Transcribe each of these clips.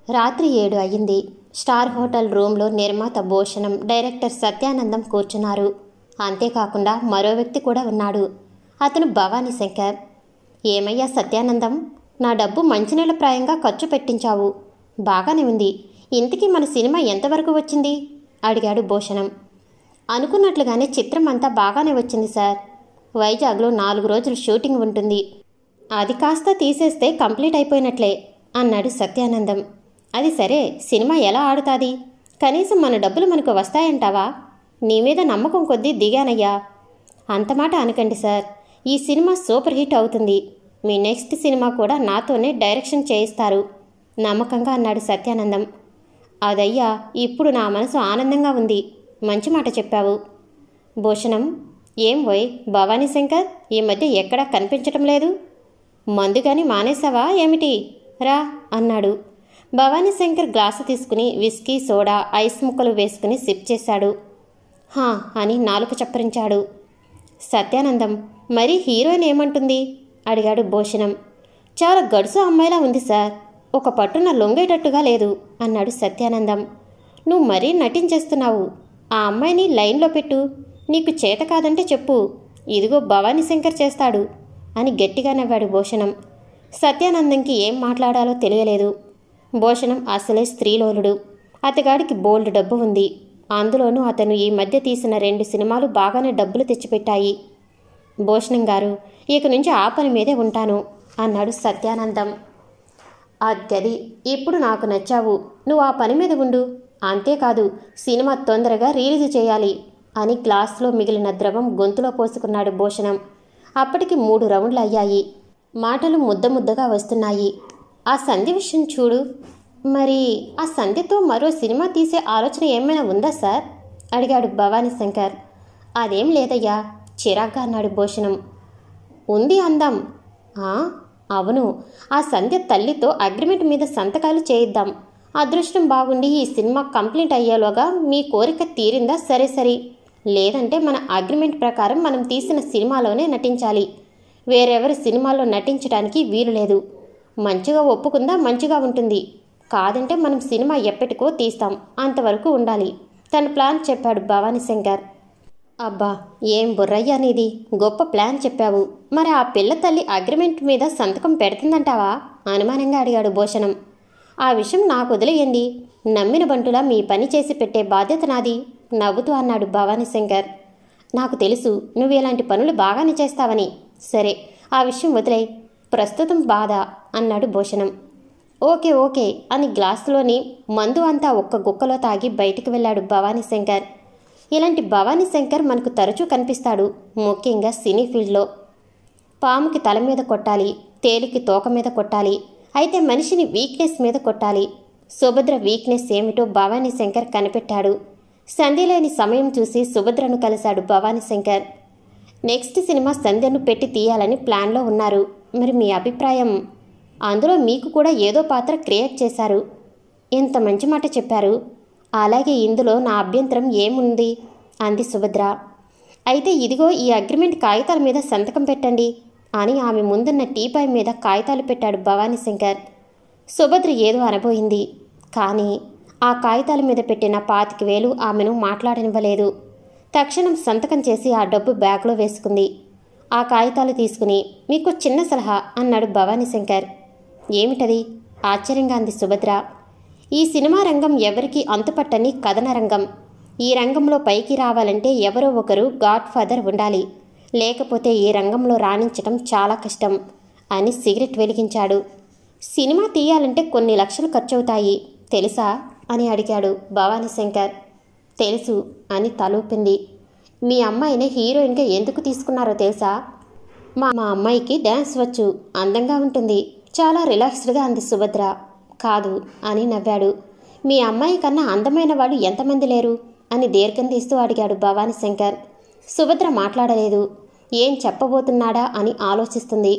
రాత్రి 7 అయ్యింది. Star hotel రూమ్లో నిర్మాత భూషణం, డైరెక్టర్ సత్యానందం కూర్చున్నారు. అంతేకాకుండా మరో వ్యక్తి కూడా ఉన్నాడు. అతను భవానీ శంకర్. ఏమయ్యా సత్యానందం, నా డబ్బు మంచినీళ్ళ ప్రాయంగా ఖర్చు పెట్టించావు. బాగానే ఉంది. ఇంతకీ మన సినిమా ఎంతవరకు వచ్చింది అడిగాడు భూషణం. అనుకున్నట్లుగానే చిత్రం అంతా బాగానే వచ్చింది సార్. వైజాగ్లో 4 రోజులు షూటింగ్ ఉంటుంది. అది కాస్త తీసేస్తే కంప్లీట్ అయిపోయినట్లే అన్నాడు సత్యానందం. అది సరే, సినిమా ఎలా ఆడుతుంది? కనీసం మన డబ్బులు మనకు వస్తాయంటావా? నీ మీద నమ్మకం కొద్దీ దిగానయ్యా. అంతమాట అనకండి సార్. ఈ సినిమా సూపర్ హిట్ అవుతుంది. మీ నెక్స్ట్ సినిమా కూడా నాతోనే డైరెక్షన్ చేయిస్తారు నమ్మకంగా అన్నాడు సత్యానందం. అదయ్యా, ఇప్పుడు నా మనసు ఆనందంగా ఉంది. మంచి మాట చెప్పావు. భూషణం, ఏం పోయ్ భవానీ శంకర్, ఈ మధ్య ఎక్కడా కనిపించటం లేదు. మందుగాని మానేసావా ఏమిటి? రా అన్నాడు. భవానీ శంకర్ గ్లాసు తీసుకుని విస్కీ, సోడా, ఐస్ ముక్కలు వేసుకుని సిప్ చేశాడు. హా అని నాలుక చప్పరించాడు. సత్యానందం, మరి హీరోయిన్ ఏమంటుంది అడిగాడు భూషణం. చాలా గడుసు అమ్మాయిలా ఉంది సార్. ఒక పట్టున లొంగేటట్టుగా లేదు అన్నాడు సత్యానందం. నువ్వు మరీ నటించేస్తున్నావు. ఆ అమ్మాయిని లైన్లో పెట్టు. నీకు చేత కాదంటే చెప్పు. ఇదిగో భవానీ శంకర్ చేస్తాడు అని గట్టిగా నవ్వాడు భూషణం. సత్యానందంకి ఏం మాట్లాడాలో తెలియలేదు. భూషణం అసలే స్త్రీలోలుడు. అతగాడికి బోల్డ్ డబ్బు ఉంది. అందులోనూ అతను ఈ మధ్య తీసిన 2 సినిమాలు బాగానే డబ్బులు తెచ్చిపెట్టాయి. భూషణం గారు, ఇక నుంచి ఆ పని మీదే ఉంటాను అన్నాడు సత్యానందం. అగ్గది, ఇప్పుడు నాకు నచ్చావు. నువ్వు ఆ పని మీద ఉండు. అంతేకాదు, సినిమా తొందరగా రిలీజ్ చేయాలి అని గ్లాసులో మిగిలిన ద్రవం గొంతులో పోసుకున్నాడు భూషణం. అప్పటికి 3 రౌండ్లు అయ్యాయి. మాటలు ముద్దగా వస్తున్నాయి. ఆ సంధ్య విషయం చూడు. మరి ఆ సంధ్యతో మరో సినిమా తీసే ఆలోచన ఏమైనా ఉందా సార్ అడిగాడు భవానీ శంకర్. అదేం లేదయ్యా చిరాగ్గా అన్నాడు భూషణం. ఉంది అందాం. అవును, ఆ సంధ్య తల్లితో అగ్రిమెంట్ మీద సంతకాలు చేయిద్దాం. అదృష్టం బాగుండి ఈ సినిమా కంప్లీట్ అయ్యేలోగా మీ కోరిక తీరిందా సరే, లేదంటే మన అగ్రిమెంట్ ప్రకారం మనం తీసిన సినిమాలోనే నటించాలి. వేరెవరి సినిమాలో నటించడానికి వీలు లేదు. మంచిగా ఒప్పుకుందా మంచిగా ఉంటుంది. కాదంటే మనం సినిమా ఎప్పటికో తీస్తాం. అంతవరకు ఉండాలి. తన ప్లాన్ చెప్పాడు భవానీ శంకర్. అబ్బా, ఏం బుర్రయ్యా నీది. గొప్ప ప్లాన్ చెప్పావు. మరి ఆ పిల్ల తల్లి అగ్రిమెంట్ మీద సంతకం పెడుతుందంటావా అనుమానంగా అడిగాడు భూషణం. ఆ విషయం నాకు వదిలేయండి. నమ్మిన బంటులా మీ పని చేసి పెట్టే బాధ్యత నాది నవ్వుతూ అన్నాడు భవానీ శంకర్. నాకు తెలుసు నువ్వు ఇలాంటి పనులు బాగానే చేస్తావని. సరే, ఆ విషయం వదిలే. ప్రస్తుతం బాధ అన్నాడు భూషణం. ఓకే అని గ్లాసులోని మందు అంతా ఒక్క గుక్కలో తాగి బయటికి వెళ్ళాడు భవానీ శంకర్. ఇలాంటి భవానీ శంకర్ మనకు తరచూ కనిపిస్తాడు, ముఖ్యంగా సినీ ఫీల్డ్లో. పాముకి తల మీద కొట్టాలి, తేలికి తోక మీద కొట్టాలి, అయితే మనిషిని వీక్నెస్ మీద కొట్టాలి. సుభద్ర వీక్నెస్ ఏమిటో భవానీ శంకర్ కనిపెట్టాడు. సంధ్యలేని సమయం చూసి సుభద్రను కలిశాడు భవానీ శంకర్. నెక్స్ట్ సినిమా సంధ్యను పెట్టి తీయాలని ప్లాన్లో ఉన్నారు. మరి మీ అభిప్రాయం? అందులో మీకు కూడా ఏదో పాత్ర క్రియేట్ చేశారు. ఎంత మంచి మాట చెప్పారు. అలాగే ఇందులో నా అభ్యంతరం ఏముంది అంది సుభద్ర. అయితే ఇదిగో ఈ అగ్రిమెంట్ కాగితాల మీద సంతకం పెట్టండి అని ఆమె ముందున్న టీపాయ్ మీద కాగితాలు పెట్టాడు భవానీ శంకర్. సుభద్ర ఏదో అనబోయింది. కానీ ఆ కాగితాల మీద పెట్టిన 25,000 ఆమెను మాట్లాడనివ్వలేదు. తక్షణం సంతకం చేసి ఆ డబ్బు బ్యాగ్లో వేసుకుంది. ఆ కాగితాలు తీసుకుని, మీకు చిన్న సలహా అన్నాడు భవానీ శంకర్. ఏమిటది ఆశ్చర్యంగా అంది సుభద్ర. ఈ సినిమా రంగం ఎవరికి అంతుపట్టని కథన రంగం. ఈ రంగంలో పైకి రావాలంటే ఎవరో ఒకరు గాడ్ ఫాదర్ ఉండాలి. లేకపోతే ఈ రంగంలో రాణించటం చాలా కష్టం అని సిగరెట్ వెలిగించాడు. సినిమా తీయాలంటే కొన్ని లక్షలు ఖర్చవుతాయి తెలుసా అని అడిగాడు భవానీ శంకర్. తెలుసు అని తలూపింది. మీ అమ్మాయిని హీరోయిన్గా ఎందుకు తీసుకున్నారో తెలుసా? మా అమ్మాయికి డ్యాన్స్ వచ్చు, అందంగా ఉంటుంది, చాలా రిలాక్స్డ్గా అంది సుభద్ర. కాదు అని నవ్వాడు. మీ అమ్మాయి కన్నా అందమైన వాళ్ళు ఎంతమంది లేరు అని దీర్ఘం తీస్తూ అడిగాడు భవానీ శంకర్. సుభద్ర మాట్లాడలేదు. ఏం చెప్పబోతున్నాడా అని ఆలోచిస్తుంది.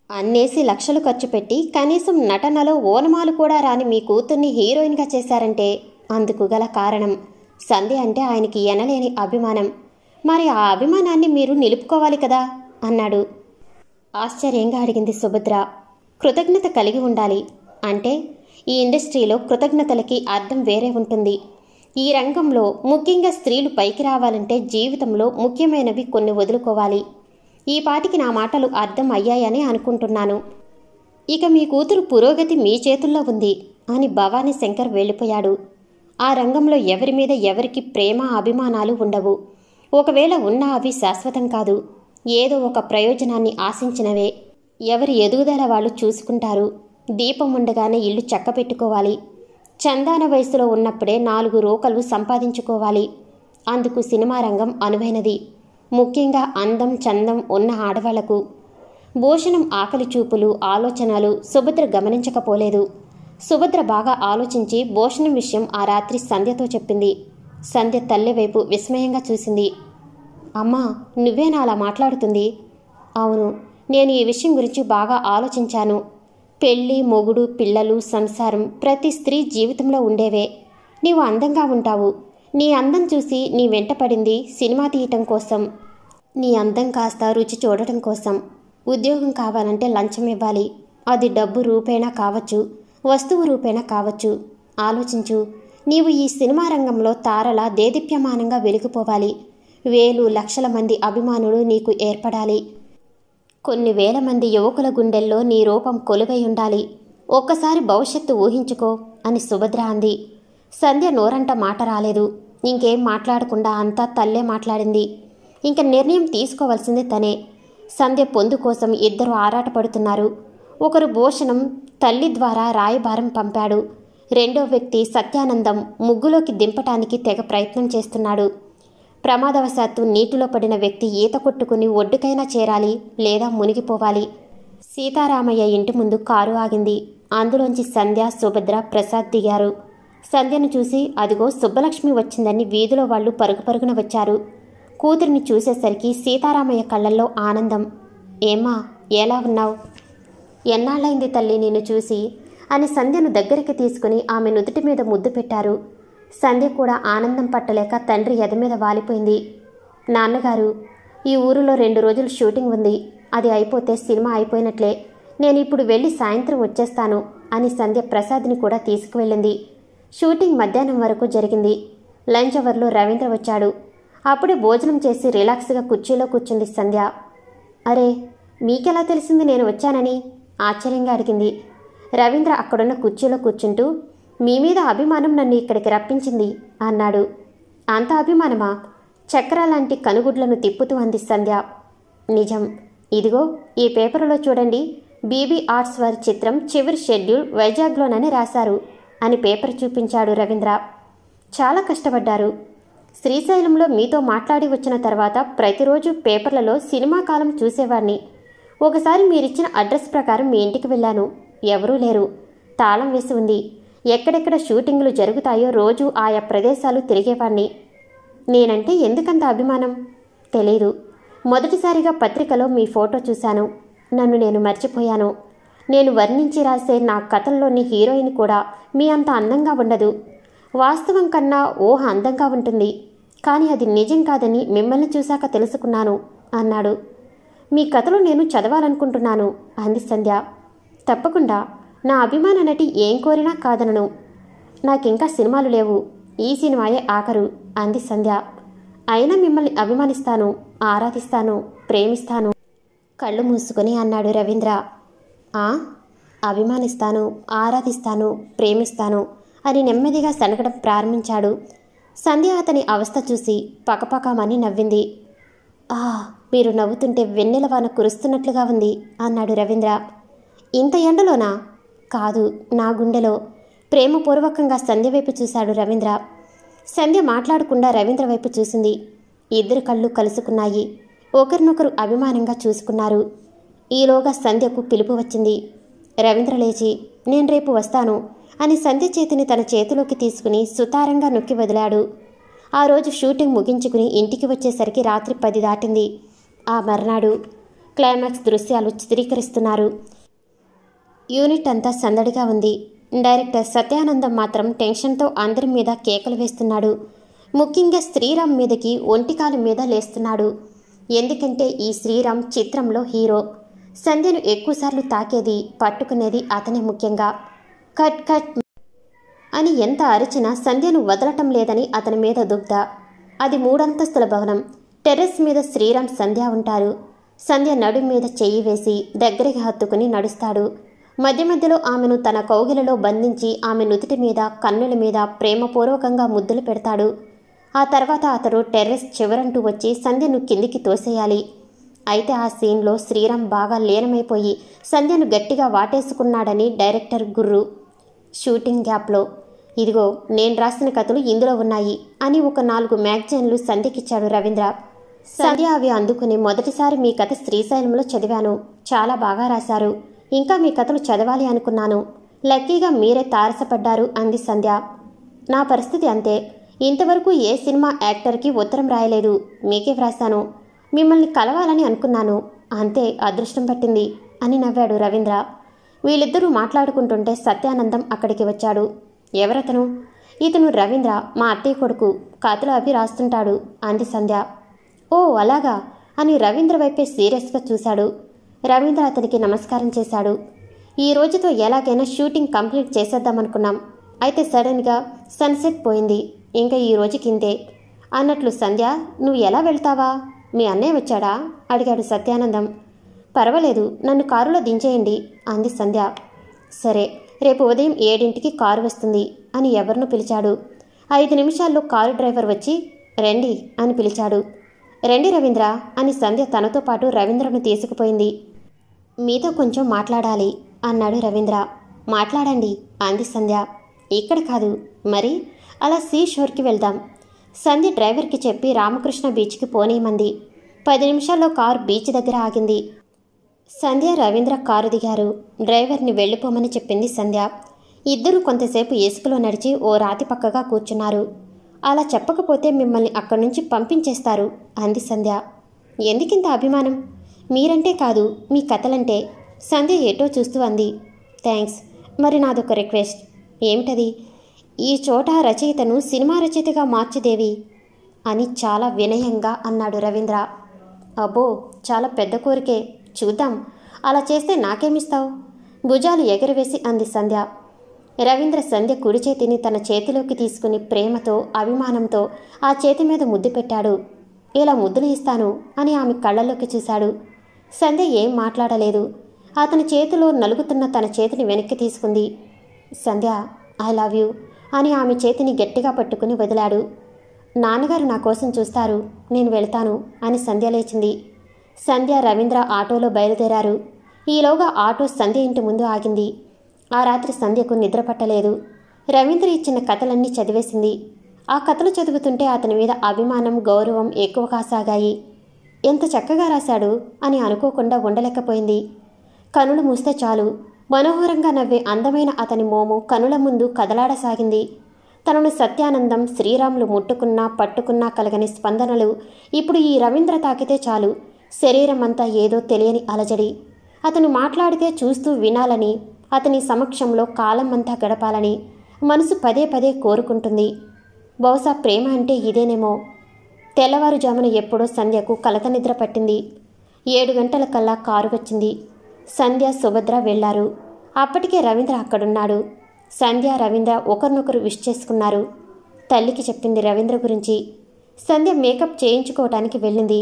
అన్నేసి లక్షలు ఖర్చు పెట్టి కనీసం నటనలో ఓనమాలు కూడా రాని మీ కూతుర్ని హీరోయిన్గా చేశారంటే అందుకు గల కారణం సంధ్య అంటే ఆయనకి ఎనలేని అభిమానం. మరి ఆ అభిమానాన్ని మీరు నిలుపుకోవాలి కదా అన్నాడు. ఆశ్చర్యంగా అడిగింది సుభద్ర. కృతజ్ఞత కలిగి ఉండాలి అంటే ఈ ఇండస్ట్రీలో కృతజ్ఞతలకి అర్థం వేరే ఉంటుంది. ఈ రంగంలో ముఖ్యంగా స్త్రీలు పైకి రావాలంటే జీవితంలో ముఖ్యమైనవి కొన్ని వదులుకోవాలి. ఈ పాటికి నా మాటలు అర్థం అయ్యాయని అనుకుంటున్నాను. ఇక మీ కూతురు పురోగతి మీ చేతుల్లో ఉంది అని భవానీ శంకర్ వెళ్ళిపోయాడు. ఆ రంగంలో ఎవరి మీద ఎవరికి ప్రేమ అభిమానాలు ఉండవు. ఒకవేళ ఉన్నా అవి శాశ్వతం కాదు. ఏదో ఒక ప్రయోజనాన్ని ఆశించినవే. ఎవరి ఎదుగుదల వాళ్ళు చూసుకుంటారు. దీపం ఉండగానే ఇల్లు చక్కపెట్టుకోవాలి. చందాన వయసులో ఉన్నప్పుడే 4 రూకలు సంపాదించుకోవాలి. అందుకు సినిమా రంగం అనువైనది. ముఖ్యంగా అందం చందం ఉన్న ఆడవాళ్లకు. భూషణం ఆకలి చూపులు ఆలోచనలు సుభద్ర గమనించకపోలేదు. సుభద్ర బాగా ఆలోచించి భూషణం విషయం ఆ రాత్రి సంధ్యతో చెప్పింది. సంధ్య తల్లి వైపు విస్మయంగా చూసింది. అమ్మా, నువ్వేనా అలా మాట్లాడుతుంది? అవును, నేను ఈ విషయం గురించి బాగా ఆలోచించాను. పెళ్ళి మొగుడు పిల్లలు సంసారం ప్రతి స్త్రీ జీవితంలో ఉండేవే. నీవు అందంగా ఉంటావు. నీ అందం చూసి నీ వెంట పడింది సినిమా తీయటం కోసం. నీ అందం కాస్త రుచి చూడటం కోసం. ఉద్యోగం కావాలంటే లంచం ఇవ్వాలి. అది డబ్బు రూపేణా కావచ్చు, వస్తువు రూపేణా కావచ్చు. ఆలోచించు. నీవు ఈ సినిమా రంగంలో తారలా దేదీప్యమానంగా వెలిగిపోవాలి. వేలు లక్షల మంది అభిమానులు నీకు ఏర్పడాలి. కొన్ని వేల మంది యువకుల గుండెల్లో నీ రూపం కొలువై ఉండాలి. ఒక్కసారి భవిష్యత్తు ఊహించుకో అని సుభద్ర అంది. సంధ్య నోరంట మాట రాలేదు. ఇంకేం మాట్లాడకుండా అంతా తల్లే మాట్లాడింది. ఇంక నిర్ణయం తీసుకోవాల్సింది తనే. సంధ్య పొందు కోసం ఇద్దరు ఆరాటపడుతున్నారు. ఒకరు భూషణం తల్లి ద్వారా రాయబారం పంపాడు. రెండో వ్యక్తి సత్యానందం ముగ్గులోకి దింపటానికి తెగ ప్రయత్నం చేస్తున్నాడు. ప్రమాదవశాత్తు నీటిలో పడిన వ్యక్తి ఈత కొట్టుకుని ఒడ్డుకైనా చేరాలి లేదా మునిగిపోవాలి. సీతారామయ్య ఇంటి ముందు కారు ఆగింది. అందులోంచి సంధ్య సుభద్ర ప్రసాద్ దిగారు. సంధ్యను చూసి అదిగో సుబ్బలక్ష్మి వచ్చిందని వీధిలో వాళ్ళు పరుగు పరుగున వచ్చారు. కూతురిని చూసేసరికి సీతారామయ్య కళ్ళల్లో ఆనందం. ఏమ్మా, ఎలా ఉన్నావు? ఎన్నాళ్ళైంది తల్లి నిన్ను చూసి అని సంధ్యను దగ్గరికి తీసుకుని ఆమె నుదుటి మీద ముద్దు పెట్టారు. సంధ్య కూడా ఆనందం పట్టలేక తండ్రి ఎద మీద వాలిపోయింది. నాన్నగారు, ఈ ఊరిలో 2 రోజులు షూటింగ్ ఉంది. అది అయిపోతే సినిమా అయిపోయినట్లే. నేను ఇప్పుడు వెళ్ళి సాయంత్రం వచ్చేస్తాను అని సంధ్య ప్రసాద్ని కూడా తీసుకువెళ్ళింది. షూటింగ్ మధ్యాహ్నం వరకు జరిగింది. లంచ్ అవర్లో రవీంద్ర వచ్చాడు. అప్పుడే భోజనం చేసి రిలాక్స్గా కుర్చీలో కూర్చుంది సంధ్య. అరే, మీకెలా తెలిసింది నేను వచ్చానని ఆశ్చర్యంగా అడిగింది. రవీంద్ర అక్కడున్న కుర్చీలో కూర్చుంటూ, మీ మీద అభిమానం నన్ను ఇక్కడికి రప్పించింది అన్నాడు. అంత అభిమానమా? చక్ర లాంటి కనుగుడ్లను తిప్పుతూ అంది సంధ్య. నిజం. ఇదిగో ఈ పేపర్లో చూడండి. బీబీ ఆర్ట్స్ వారి చిత్రం చివరి షెడ్యూల్ వైజాగ్లోనని రాశారు అని పేపర్ చూపించాడు రవీంద్ర. చాలా కష్టపడ్డారు. శ్రీశైలంలో మీతో మాట్లాడి వచ్చిన తర్వాత ప్రతిరోజు పేపర్లలో సినిమా కాలం చూసేవాడిని. ఒకసారి మీరిచ్చిన అడ్రస్ ప్రకారం మీ ఇంటికి వెళ్ళాను. ఎవరూ లేరు. తాళం వేసి ఉంది. ఎక్కడెక్కడ షూటింగులు జరుగుతాయో రోజు ఆయా ప్రదేశాలు తిరిగేవాణ్ణి. నేనంటే ఎందుకంత అభిమానం తెలీదు. మొదటిసారిగా పత్రికలో మీ ఫోటో చూశాను. నన్ను నేను మర్చిపోయాను. నేను వర్ణించి రాసే నా కథల్లోని హీరోయిన్ కూడా మీ అంత అందంగా ఉండదు. వాస్తవం కన్నా ఊహ అందంగా ఉంటుంది. కానీ అది నిజం కాదని మిమ్మల్ని చూశాక తెలుసుకున్నాను అన్నాడు. మీ కథలు నేను చదవాలనుకుంటున్నాను అంది సంధ్య. తప్పకుండా. నా అభిమాన నటి ఏం కోరినా కాదనను. నాకింకా సినిమాలు లేవు. ఈ సినిమాయే ఆఖరు అంది సంధ్య. అయినా మిమ్మల్ని అభిమానిస్తాను, ఆరాధిస్తాను, ప్రేమిస్తాను కళ్ళు మూసుకొని అన్నాడు రవీంద్ర. అభిమానిస్తాను, ఆరాధిస్తాను, ప్రేమిస్తాను అని నెమ్మదిగా సనగడం ప్రారంభించాడు. సంధ్య అతని అవస్థ చూసి పకపకమని నవ్వింది. మీరు నవ్వుతుంటే వెన్నెలవాన కురుస్తున్నట్లుగా ఉంది అన్నాడు రవీంద్ర. ఇంత ఎండలోనా? కాదు, నా గుండెలో. ప్రేమపూర్వకంగా సంధ్య వైపు చూశాడు రవీంద్ర. సంధ్య మాట్లాడకుండా రవీంద్ర వైపు చూసింది. ఇద్దరు కళ్ళు కలుసుకున్నాయి. ఒకరినొకరు అభిమానంగా చూసుకున్నారు. ఈలోగా సంధ్యకు పిలుపు వచ్చింది. రవీంద్ర లేచి, నేను రేపు వస్తాను అని సంధ్య చేతిని తన చేతిలోకి తీసుకుని సుతారంగా నొక్కి వదిలాడు. ఆ రోజు షూటింగ్ ముగించుకుని ఇంటికి వచ్చేసరికి రాత్రి 10 దాటింది. ఆ మర్నాడు క్లైమాక్స్ దృశ్యాలు చిత్రీకరిస్తున్నారు. యూనిట్ అంతా సందడిగా ఉంది. డైరెక్టర్ సత్యానందం మాత్రం టెన్షన్తో అందరి మీద కేకలు వేస్తున్నాడు. ముఖ్యంగా శ్రీరామ్ మీదకి ఒంటికాలు మీద లేస్తున్నాడు. ఎందుకంటే ఈ శ్రీరామ్ చిత్రంలో హీరో. సంధ్యను ఎక్కువసార్లు తాకేది, పట్టుకునేది అతనే ముఖ్యంగా. కట్ కట్ అని ఎంత అరిచినా సంధ్యను వదలటం లేదని అతని మీద దుగ్ధ. అది 3 అంతస్తుల భవనం. టెర్రస్ మీద శ్రీరామ్, సంధ్య ఉంటారు. సంధ్య నడుం మీద చెయ్యి వేసి దగ్గరికి హత్తుకుని నడుస్తాడు. మధ్య మధ్యలో ఆమెను తన కౌగిలలో బంధించి ఆమె నుదుటి మీద, కన్నుల మీద ప్రేమపూర్వకంగా ముద్దులు పెడతాడు. ఆ తర్వాత అతడు టెర్రస్ చివరంటూ వచ్చి సంధ్యను కిందికి తోసేయాలి. అయితే ఆ సీన్లో శ్రీరామ్ బాగా లీనమైపోయి సంధ్యను గట్టిగా వాటేసుకున్నాడని డైరెక్టర్ గుర్రు షూటింగ్ గ్యాప్లో ఇదిగో నేను రాసిన కథలు ఇందులో ఉన్నాయి అని ఒక 4 మ్యాగజైన్లు సంధ్యకిచ్చాడు రవీంద్ర. సంధ్య అవి అందుకుని మొదటిసారి మీ కథ శ్రీశైలంలో చదివాను, చాలా బాగా రాశారు, ఇంకా మీ కథలు చదవాలి అనుకున్నాను, లక్కీగా మీరే తారసపడ్డారు అంది సంధ్య. నా పరిస్థితి అంతే, ఇంతవరకు ఏ సినిమా యాక్టర్కి ఉత్తరం రాయలేదు, మీకే వ్రాశాను, మిమ్మల్ని కలవాలని అనుకున్నాను, అంతే అదృష్టం పట్టింది అని నవ్వాడు రవీంద్ర. వీళ్ళిద్దరూ మాట్లాడుకుంటుంటే సత్యానందం అక్కడికి వచ్చాడు. ఎవరతను? ఇతను రవీంద్ర, మా అత్తయ్య కొడుకు, కథలు అవి రాస్తుంటాడు అంది సంధ్య. ఓ అలాగా అని రవీంద్ర వైపే సీరియస్గా చూశాడు. రవీంద్ర అతనికి నమస్కారం చేశాడు. ఈ రోజుతో ఎలాగైనా షూటింగ్ కంప్లీట్ చేసేద్దామనుకున్నాం, అయితే సడన్గా సన్సెట్ పోయింది, ఇంకా ఈ రోజుకింతే అన్నట్లు. సంధ్య, నువ్వు ఎలా వెళ్తావా? మీ అన్నయ్య వచ్చాడా అడిగాడు సత్యానందం. పర్వాలేదు, నన్ను కారులో దించేయండి అంది సంధ్య. సరే, రేపు ఉదయం 7ంటికి కారు వస్తుంది అని ఎవరినో పిలిచాడు. 5 నిమిషాల్లో కారు డ్రైవర్ వచ్చి రండి అని పిలిచాడు. రండి రవీంద్ర అని సంధ్య తనతో పాటు రవీంద్రను తీసుకుపోయింది. మీతో కొంచెం మాట్లాడాలి అన్నాడు రవీంద్ర. మాట్లాడండి అంది సంధ్య. ఇక్కడ కాదు మరి, అలా సీ షోర్కి వెళ్దాం. సంధ్య డ్రైవర్కి చెప్పి రామకృష్ణ బీచ్కి పోనీయమంది. 10 నిమిషాల్లో కారు బీచ్ దగ్గర ఆగింది. సంధ్య, రవీంద్ర కారు దిగారు. డ్రైవర్ని వెళ్ళిపోమని చెప్పింది సంధ్య. ఇద్దరూ కొంతసేపు ఇసుకలో నడిచి ఓ రాతి పక్కగా కూర్చున్నారు. అలా చెప్పకపోతే మిమ్మల్ని అక్కడి నుంచి పంపించేస్తారు అంది సంధ్య. ఎందుకింత అభిమానం? మీరంటే కాదు, మీ కథలంటే. సంధ్య ఏటో చూస్తూ అంది. థ్యాంక్స్. మరి నాదొక రిక్వెస్ట్. ఏమిటది? ఈ చోట రచయితను సినిమా రచయితగా మార్చిదేవి అని చాలా వినయంగా అన్నాడు రవీంద్ర. అబ్బో, చాలా పెద్ద కోరికే, చూద్దాం. అలా చేస్తే నాకేమిస్తావు? భుజాలు ఎగరవేసి అంది సంధ్య. రవీంద్ర సంధ్య కుడి చేతిని తన చేతిలోకి తీసుకుని ప్రేమతో, అభిమానంతో ఆ చేతి మీద ముద్దు పెట్టాడు. ఇలా ముద్దులు ఇస్తాను అని ఆమె కళ్ళల్లోకి చూశాడు. సంధ్య ఏం మాట్లాడలేదు. అతని చేతిలో నలుగుతున్న తన చేతిని వెనక్కి తీసుకుంది. సంధ్య, ఐ లవ్ యూ అని ఆమె చేతిని గట్టిగా పట్టుకుని వదిలాడు. నాన్నగారు నా కోసం చూస్తారు, నేను వెళ్తాను అని సంధ్య లేచింది. సంధ్య, రవీంద్ర ఆటోలో బయలుదేరారు. ఈలోగా ఆటో సంధ్య ఇంటి ముందు ఆగింది. ఆ రాత్రి సంధ్యకు నిద్ర పట్టలేదు. రవీంద్ర ఇచ్చిన కథలన్నీ చదివేసింది. ఆ కథలు చదువుతుంటే అతని మీద అభిమానం, గౌరవం ఎక్కువ కాసాగాయి. ఎంత చక్కగా రాశాడు అని అనుకోకుండా ఉండలేకపోయింది. కనులు మూస్తే చాలు మనోహరంగా నవ్వే అందమైన అతని మోము కనుల ముందు కదలాడసాగింది. తనను సత్యానందం, శ్రీరాములు ముట్టుకున్నా పట్టుకున్నా కలగని స్పందనలు ఇప్పుడు ఈ రవీంద్ర తాకితే చాలు శరీరమంతా ఏదో తెలియని అలజడి. అతను మాట్లాడితే చూస్తూ వినాలని, అతని సమక్షంలో కాలం అంతా గడపాలని మనసు పదే పదే కోరుకుంటుంది. బహుశా ప్రేమ అంటే ఇదేనేమో. తెల్లవారుజామున ఎప్పుడో సంధ్యకు కలత నిద్ర పట్టింది. 7 గంటల కల్లా కారు వచ్చింది. సంధ్య, సుభద్ర వెళ్లారు. అప్పటికే రవీంద్ర అక్కడున్నాడు. సంధ్య, రవీంద్ర ఒకరినొకరు విష్ చేసుకున్నారు. తల్లికి చెప్పింది రవీంద్ర గురించి. సంధ్య మేకప్ చేయించుకోవటానికి వెళ్ళింది.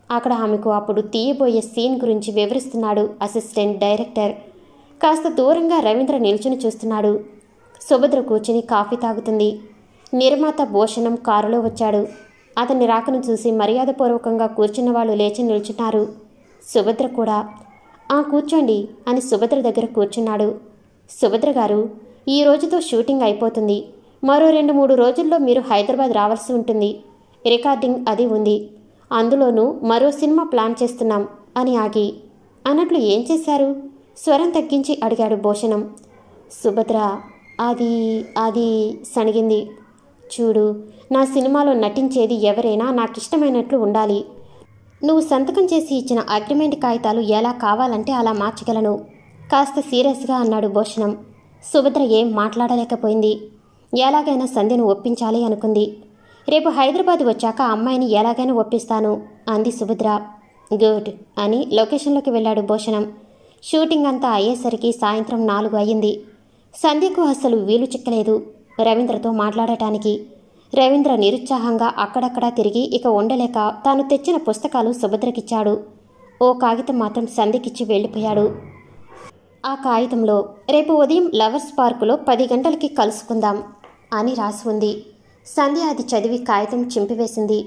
అక్కడ ఆమెకు అప్పుడు తీయబోయే సీన్ గురించి వివరిస్తున్నాడు అసిస్టెంట్ డైరెక్టర్. కాస్త దూరంగా రవీంద్ర నిల్చుని చూస్తున్నాడు. సుభద్ర కూర్చుని కాఫీ తాగుతుంది. నిర్మాత భూషణం కారులో వచ్చాడు. అతని రాకను చూసి మర్యాదపూర్వకంగా కూర్చున్న వాళ్ళు లేచి నిల్చున్నారు. సుభద్ర కూడా. కూర్చోండి అని సుభద్ర దగ్గర కూర్చున్నాడు. సుభద్ర గారు, ఈ రోజుతో షూటింగ్ అయిపోతుంది. మరో 2-3 రోజుల్లో మీరు హైదరాబాద్ రావాల్సి ఉంటుంది. రికార్డింగ్ అది ఉంది. అందులోనూ మరో సినిమా ప్లాన్ చేస్తున్నాం అని ఆగి అన్నట్లు ఏం చేశారు? స్వరం తగ్గించి అడిగాడు భూషణం. సుభద్ర అది సణిగింది. చూడు, నా సినిమాలో నటించేది ఎవరైనా నాకిష్టమైనట్లు ఉండాలి. నువ్వు సంతకం చేసి ఇచ్చిన అగ్రిమెంట్ కాగితాలు ఎలా కావాలంటే అలా మార్చగలను కాస్త సీరియస్గా అన్నాడు భూషణం. సుభద్ర ఏం మాట్లాడలేకపోయింది. ఎలాగైనా సంధ్యను ఒప్పించాలి అనుకుంది. రేపు హైదరాబాద్ వచ్చాక అమ్మాయిని ఎలాగైనా ఒప్పిస్తాను అంది సుభద్ర. గుడ్ అని లొకేషన్లోకి వెళ్ళాడు భూషణం. షూటింగ్ అంతా అయ్యేసరికి సాయంత్రం 4 అయ్యింది. సంధ్యకు అసలు వీలు చిక్కలేదు రవీంద్రతో మాట్లాడటానికి. రవీంద్ర నిరుత్సాహంగా అక్కడక్కడా తిరిగి ఇక ఉండలేక తాను తెచ్చిన పుస్తకాలు సుభద్రకిచ్చాడు. ఓ కాగితం మాత్రం సంధ్యకిచ్చి వెళ్ళిపోయాడు. ఆ కాగితంలో రేపు ఉదయం లవర్స్ పార్కులో 10 గంటలకి కలుసుకుందాం అని రాసి ఉంది. సంధ్య అది చదివి కాగితం చింపివేసింది.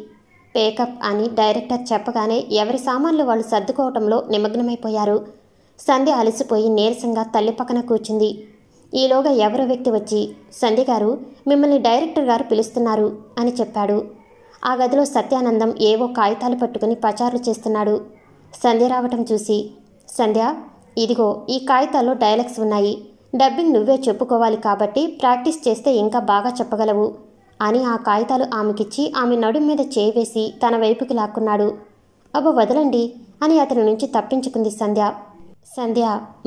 పేకప్ అని డైరెక్టర్ చెప్పగానే ఎవరి సామాన్లు వాళ్ళు సర్దుకోవటంలో నిమగ్నమైపోయారు. సంధ్య అలసిపోయి నీరసంగా తల్లి పక్కన కూర్చుంది. ఈలోగా ఎవరో వ్యక్తి వచ్చి, సంధ్య గారు, మిమ్మల్ని డైరెక్టర్ గారు పిలుస్తున్నారు అని చెప్పాడు. ఆ గదిలో సత్యానందం ఏవో కాగితాలు పట్టుకుని పచారులు చేస్తున్నాడు. సంధ్య రావటం చూసి, సంధ్య, ఇదిగో ఈ కాగితాల్లో డైలాగ్స్ ఉన్నాయి. డబ్బింగ్ నువ్వే చెప్పుకోవాలి కాబట్టి ప్రాక్టీస్ చేస్తే ఇంకా బాగా చెప్పగలవు అని ఆ కాగితాలు ఆమెకిచ్చి ఆమె నడుం మీద చేయి వేసి తన వైపుకి లాక్కున్నాడు. అబ్బో వదలండి అని అతని నుంచి తప్పించుకుంది సంధ్య. సంధ్య,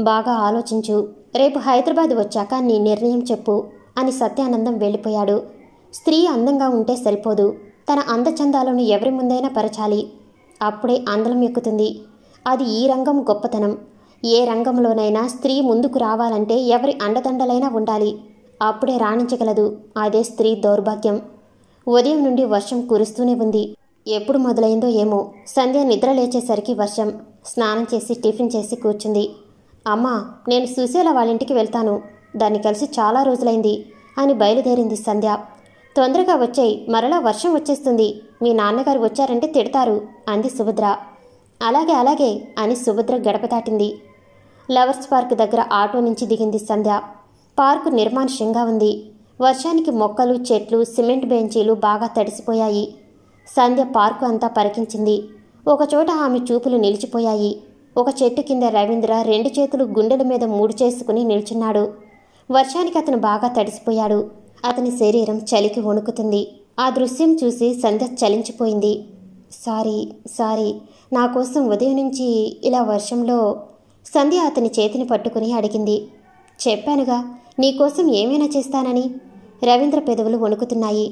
బాగా ఆలోచించు. రేపు హైదరాబాద్ వచ్చాక నీ నిర్ణయం చెప్పు అని సత్యానందం వెళ్ళిపోయాడు. స్త్రీ అందంగా ఉంటే సరిపోదు, తన అందచందాలను ఎవరి ముందైనా పరచాలి. అప్పుడే అందలం ఎక్కుతుంది. అది ఈ రంగం గొప్పతనం. ఏ రంగంలోనైనా స్త్రీ ముందుకు రావాలంటే ఎవరి అండదండలైనా ఉండాలి. అప్పుడే రాణించగలదు. అదే స్త్రీ దౌర్భాగ్యం. ఉదయం నుండి వర్షం కురుస్తూనే ఉంది. ఎప్పుడు మొదలైందో ఏమో. సంధ్య నిద్ర లేచేసరికి వర్షం. స్నానం చేసి టిఫిన్ చేసి కూర్చుంది. అమ్మా, నేను సుశీల వాళ్ళింటికి వెళ్తాను. దాన్ని కలిసి చాలా రోజులైంది అని బయలుదేరింది సంధ్య. తొందరగా వచ్చేయి, మరలా వర్షం వచ్చేస్తుంది. మీ నాన్నగారు వచ్చారంటే తిడతారు అంది సుభద్ర. అలాగే అలాగే అని సుభద్ర గడప దాటింది. లవర్స్ పార్క్ దగ్గర ఆటో నుంచి దిగింది సంధ్య. పార్కు నిర్మానుష్యంగా ఉంది. వర్షానికి మొక్కలు, చెట్లు, సిమెంట్ బెంచీలు బాగా తడిసిపోయాయి. సంధ్య పార్కు అంతా పరికించింది. ఒకచోట ఆమె చూపులు నిలిచిపోయాయి. ఒక చెట్టు కింద రవీంద్ర 2 చేతులు గుండెల మీద మూడు చేసుకుని నిల్చున్నాడు. వర్షానికి అతను బాగా తడిసిపోయాడు. అతని శరీరం చలికి వణుకుతుంది. ఆ దృశ్యం చూసి సంధ్య చలించిపోయింది. సారీ సారీ, నా కోసం ఉదయం నుంచి ఇలా వర్షంలో. సంధ్య అతని చేతిని పట్టుకుని అడిగింది. చెప్పానుగా, నీకోసం ఏమైనా చేస్తానని. రవీంద్ర పెదవులు వణుకుతున్నాయి.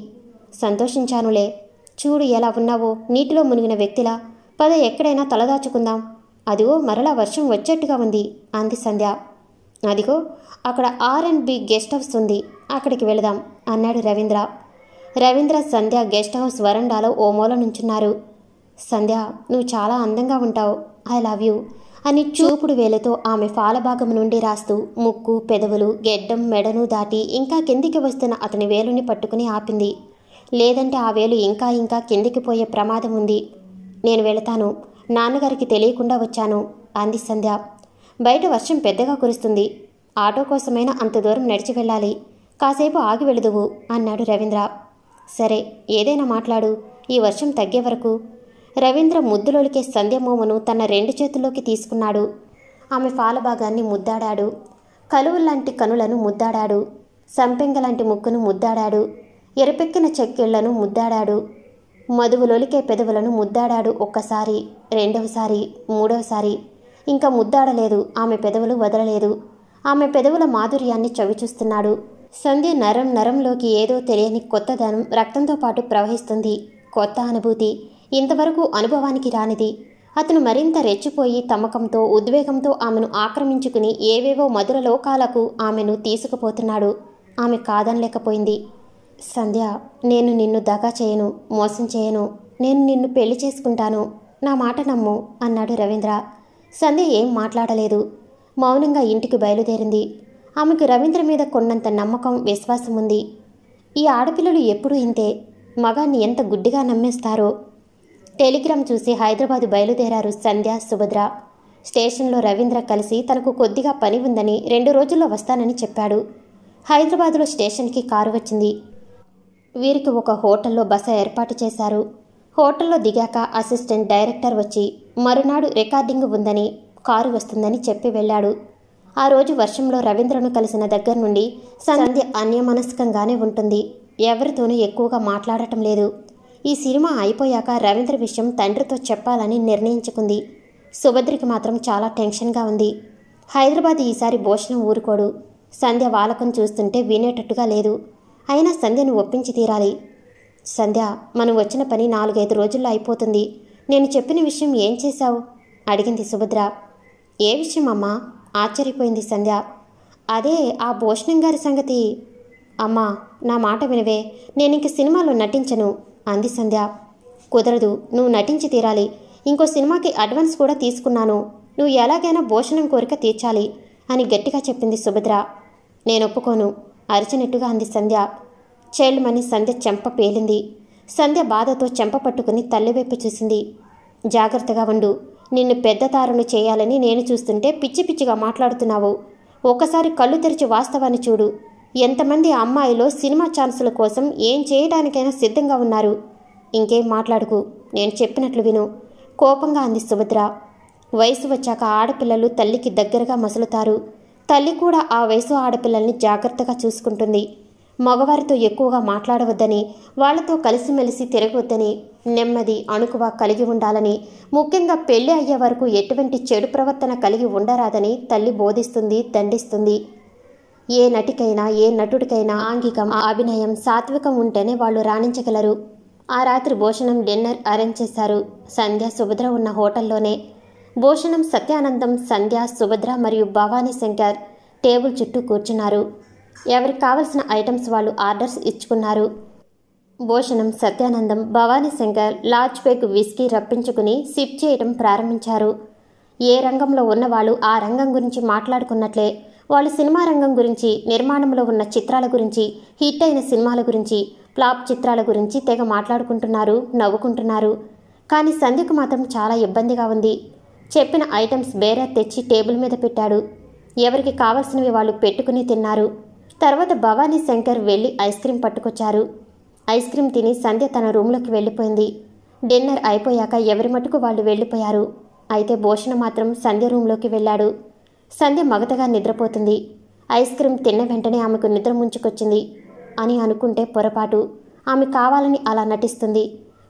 సంతోషించానులే. చూడు ఎలా ఉన్నావో, నీటిలో మునిగిన వ్యక్తిలా. పద ఎక్కడైనా తలదాచుకుందాం. అదిగో మరలా వర్షం వచ్చేట్టుగా ఉంది అంది సంధ్య. అదిగో అక్కడ R&B గెస్ట్ హౌస్ ఉంది, అక్కడికి వెళదాం అన్నాడు రవీంద్ర. రవీంద్ర, సంధ్య గెస్ట్ హౌస్ వరండాలో ఓ మూల నుంచున్నారు. సంధ్య, నువ్వు చాలా అందంగా ఉంటావు. ఐ లవ్ యూ అని చూపుడు వేలతో ఆమె ఫాలభాగం నుండి రాస్తూ ముక్కు, పెదవులు, గెడ్డం, మెడను దాటి ఇంకా కిందికి వస్తున్న అతని వేలుని పట్టుకుని ఆపింది. లేదంటే ఆ వేలు ఇంకా ఇంకా కిందికి పోయే ప్రమాదం ఉంది. నేను వెళతాను, నాన్నగారికి తెలియకుండా వచ్చాను అంది సంధ్య. బయట వర్షం పెద్దగా కురుస్తుంది. ఆటో కోసమైనా అంత దూరం నడిచి వెళ్ళాలి. కాసేపు ఆగి వెళుదువు అన్నాడు రవీంద్ర. సరే, ఏదైనా మాట్లాడు, ఈ వర్షం తగ్గే వరకు. రవీంద్ర ముద్దులోలికే సంధ్య మోమును తన 2 చేతుల్లోకి తీసుకున్నాడు. ఆమె ఫాలభాగాన్ని ముద్దాడాడు. కలువల్లాంటి కనులను ముద్దాడాడు. సంపెంగలాంటి ముక్కును ముద్దాడాడు. ఎరపెక్కిన చెక్కిళ్లను ముద్దాడాడు. మధువులొలికే పెదవులను ముద్దాడాడు. ఒక్కసారి, రెండవసారి, మూడవసారి. ఇంకా ముద్దాడలేదు. ఆమె పెదవులు వదలలేదు. ఆమె పెదవుల మాధుర్యాన్ని చవిచూస్తున్నాడు. సంధ్య నరం నరంలోకి ఏదో తెలియని కొత్తదనం రక్తంతో పాటు ప్రవహిస్తుంది. కొత్త అనుభూతి, ఇంతవరకు అనుభవానికి రానిది. అతను మరింత రెచ్చిపోయి తమకంతో, ఉద్వేగంతో ఆమెను ఆక్రమించుకుని ఏవేవో మధుర లోకాలకు ఆమెను తీసుకుపోతున్నాడు. ఆమె కాదనలేకపోయింది. సంధ్య, నేను నిన్ను దగా చేయను, మోసం చేయను. నేను నిన్ను పెళ్లి చేసుకుంటాను. నా మాట నమ్ము అన్నాడు రవీంద్ర. సంధ్య ఏం మాట్లాడలేదు. మౌనంగా ఇంటికి బయలుదేరింది. ఆమెకు రవీంద్ర మీద కొన్నంత నమ్మకం, విశ్వాసం ఉంది. ఈ ఆడపిల్లలు ఎప్పుడూ ఇంతే. మగాన్ని ఎంత గుడ్డిగా నమ్మేస్తారో. టెలిగ్రామ్ చూసి హైదరాబాదు బయలుదేరారు సంధ్య, సుభద్ర. స్టేషన్లో రవీంద్ర కలిసి తనకు కొద్దిగా పని ఉందని 2 రోజుల్లో వస్తానని చెప్పాడు. హైదరాబాదులో స్టేషన్కి కారు వచ్చింది. వీరికి ఒక హోటల్లో బస ఏర్పాటు చేశారు. హోటల్లో దిగాక అసిస్టెంట్ డైరెక్టర్ వచ్చి మరునాడు రికార్డింగ్ ఉందని, కారు వస్తుందని చెప్పి వెళ్ళాడు. ఆ రోజు వర్షంలో రవీంద్రను కలిసిన దగ్గర నుండి సంధ్య అన్యమనస్కంగానే ఉంటుంది. ఎవరితోనూ ఎక్కువగా మాట్లాడటం లేదు. ఈ సినిమా అయిపోయాక రవీంద్ర విషయం తండ్రితో చెప్పాలని నిర్ణయించుకుంది. సుభద్రికి మాత్రం చాలా టెన్షన్గా ఉంది. హైదరాబాద్ ఈసారి భూషణం ఊరుకోడు. సంధ్య వాలకం చూస్తుంటే వినేటట్టుగా లేదు. అయినా సంధ్యను ఒప్పించి తీరాలి. సంధ్య, మనం వచ్చిన పని 4-5 రోజుల్లో అయిపోతుంది. నేను చెప్పిన విషయం ఏం చేశావు అడిగింది సుభద్ర. ఏ విషయం అమ్మా? ఆశ్చర్యపోయింది సంధ్య. అదే ఆ భూషణం గారి సంగతి. అమ్మా, నా మాట వినవే, నేనింక సినిమాలో నటించను అంది సంధ్య. కుదరదు, నువ్వు నటించి తీరాలి. ఇంకో సినిమాకి అడ్వాన్స్ కూడా తీసుకున్నాను. నువ్వు ఎలాగైనా భూషణం కోరిక తీర్చాలి అని గట్టిగా చెప్పింది సుభద్ర. నేను ఒప్పుకోను అరిచినట్టుగా అంది సంధ్య. చైల్డ్మని సంధ్య చెంప పేలింది. సంధ్య బాధతో చెంప పట్టుకుని తల్లివైపు చూసింది. జాగ్రత్తగా ఉండు. నిన్ను పెద్ద తారును చేయాలని నేను చూస్తుంటే పిచ్చి పిచ్చిగా మాట్లాడుతున్నావు. ఒకసారి కళ్ళు తెరిచి వాస్తవాన్ని చూడు. ఎంతమంది అమ్మాయిలో సినిమా ఛాన్సుల కోసం ఏం చేయడానికైనా సిద్ధంగా ఉన్నారు. ఇంకేం మాట్లాడుకు, నేను చెప్పినట్లు విను కోపంగా అంది సుభద్ర. వయసు వచ్చాక ఆడపిల్లలు తల్లికి దగ్గరగా మసులుతారు. తల్లి కూడా ఆ వయసు ఆడపిల్లల్ని జాగ్రత్తగా చూసుకుంటుంది. మగవారితో ఎక్కువగా మాట్లాడవద్దని, వాళ్లతో కలిసిమెలిసి తిరగవద్దని, నెమ్మది అణుకువ కలిగి ఉండాలని, ముఖ్యంగా పెళ్లి అయ్యే వరకు ఎటువంటి చెడు ప్రవర్తన కలిగి ఉండరాదని తల్లి బోధిస్తుంది, దండిస్తుంది. ఏ నటికైనా ఏ నటుడికైనా ఆంగికం, అభినయం, సాత్వికం ఉంటేనే వాళ్ళు రాణించగలరు. ఆ రాత్రి భోజనం డిన్నర్ అరేంజ్ చేశారు. సంధ్య సుభద్ర ఉన్న హోటల్లోనే. భోజనం సత్యానందం, సంధ్య, సుభద్ర మరియు భవానీ శంకర్ టేబుల్ చుట్టూ కూర్చున్నారు. ఎవరికి కావలసిన ఐటమ్స్ వాళ్ళు ఆర్డర్స్ ఇచ్చుకున్నారు. భోజనం Satyanandam, Bhavani Shankar large peg whisky రప్పించుకుని సిప్ చేయడం ప్రారంభించారు. ఏ రంగంలో ఉన్నవాళ్ళు ఆ రంగం గురించి మాట్లాడుకున్నట్లే వాళ్ళు సినిమా రంగం గురించి, నిర్మాణంలో ఉన్న చిత్రాల గురించి, హిట్ అయిన సినిమాల గురించి, ఫ్లాప్ చిత్రాల గురించి తెగ మాట్లాడుకుంటున్నారు, నవ్వుకుంటున్నారు. కానీ సంధ్యకు మాత్రం చాలా ఇబ్బందిగా ఉంది. చెప్పిన ఐటమ్స్ బేరే తెచ్చి టేబుల్ మీద పెట్టాడు. ఎవరికి కావలసినవి వాళ్ళు పెట్టుకుని తిన్నారు. తర్వాత భవానీ శంకర్ వెళ్ళి ఐస్ క్రీం పట్టుకొచ్చారు. ఐస్ క్రీం తిని సంధ్య తన రూమ్లోకి వెళ్ళిపోయింది. డిన్నర్ అయిపోయాక ఎవరి మటుకు వాళ్ళు వెళ్ళిపోయారు. అయితే భూషణ మాత్రం సంధ్య రూమ్లోకి వెళ్ళాడు. సంధ్య మగతగా నిద్రపోతుంది. ఐస్ క్రీం తిన్న వెంటనే ఆమెకు నిద్ర ముంచుకొచ్చింది అని అనుకుంటే పొరపాటు. ఆమె కావాలని అలా నటిస్తుంది.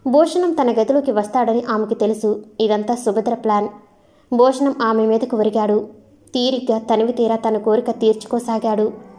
భూషణం తన గదిలోకి వస్తాడని ఆమెకు తెలుసు. ఇదంతా సుభద్ర ప్లాన్. భూషణం ఆమె మీదకు ఒరిగాడు. తీరిగ్గా తనివి తీరా తన కోరిక తీర్చుకోసాగాడు.